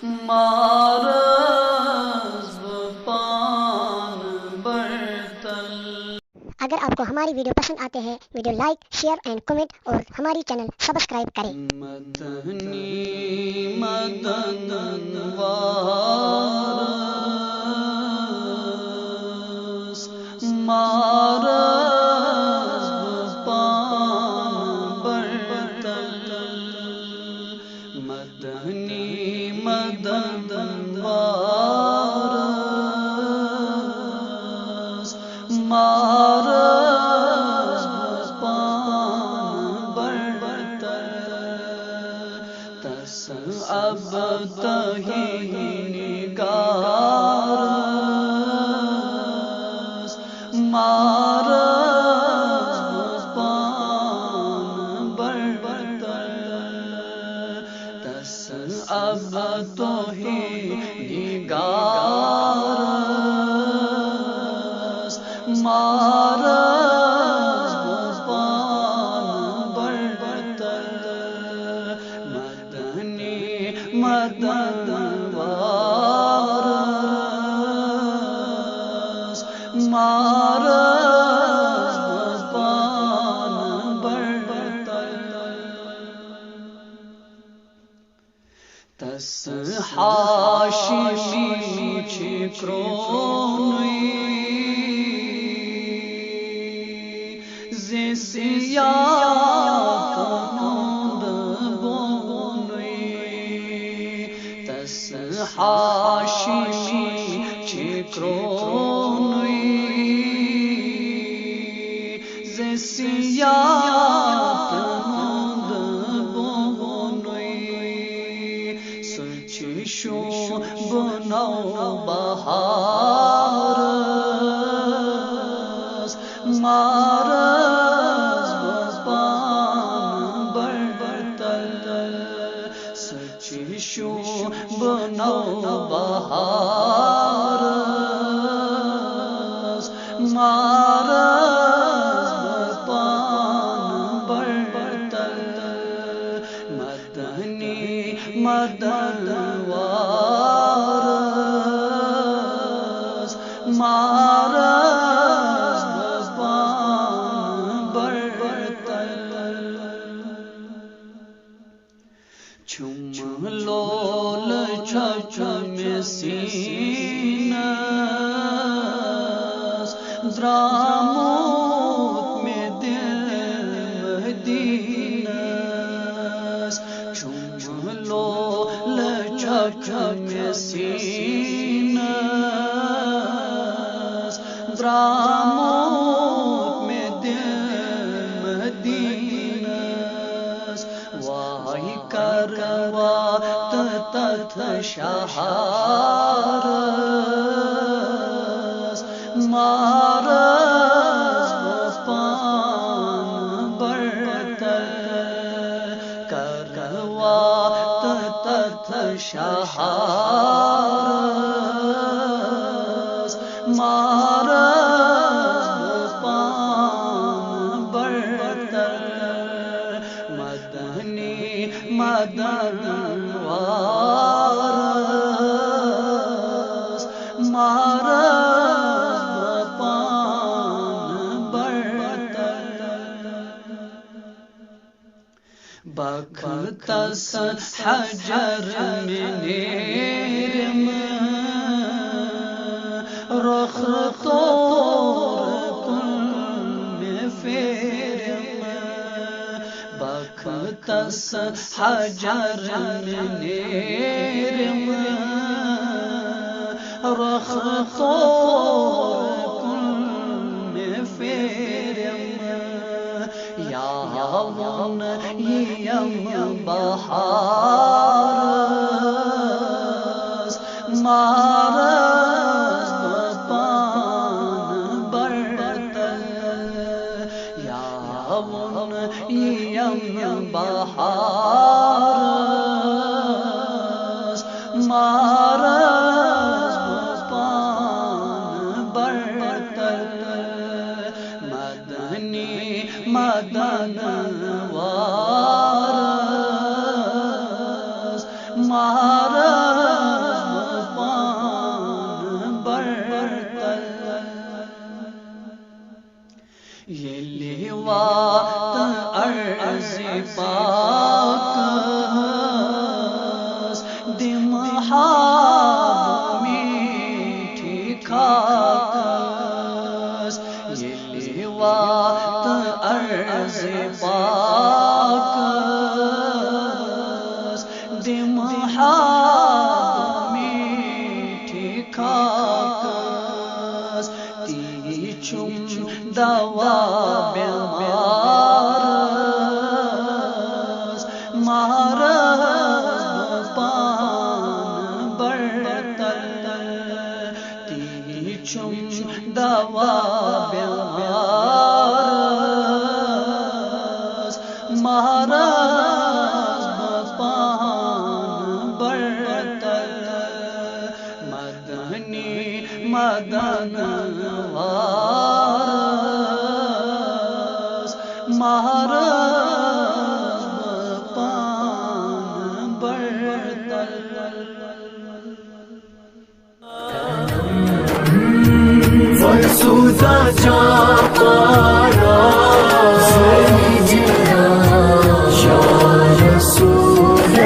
Mars پان برتل۔ اگر آپ کو ہماری ویڈیو پسند آتے ہیں video like share and comment اور ہماری چینل سبسکرائب کریں۔ مدنی مدن وارس مارز پان برتل۔ مدنی مدن وارس مارز پان برتل۔ تس اب تہی نگارس مارز پان برتل۔ تس اب تہی نگارس مارز پان برتل۔ مدنی مدن وارس مارز پان برتل۔ تس ہاشمی چکرونی ز سیاه کنند بونی۔ تس ہاشمی چکرونی ز سیاه کنند بونی۔ سچ شو بنو بهارس مارز پان برتل۔ سچ شو بنو بهارس مارز پان برتل۔ مدنی مدن وارس مارز پان برتل۔ چم لول چچم سینس دراموت میں دل مدینس۔ چم لول چچم سینس دراموت میں دل مدینس۔ وائی کروات تتھ شہارس مارز پان برتل۔ کروات تتھ شہارس مارز پان برتل۔ مدنی مدن وارس مارز پان برتل۔ بکتس حجر میں نیرم رخ طور کن میں فیرم۔ بکتس حجر میں نیرم رخ طور کن میں فیرم۔ یاون یم بہارس مارز پان برتل۔ یاون یم بہارس مارز پان برتل۔ مدنی مدن وارس مارز محاب میٹھی خاکس یہ لیوات عرض پاکس دی محاب میٹھی خاکس تی چم دوا بیمارس مارس پان برتل تی چم دوا بیمارس مارس پان برتل مدنی مدن وارس مہارس پان برتل فرسودہ جا پارا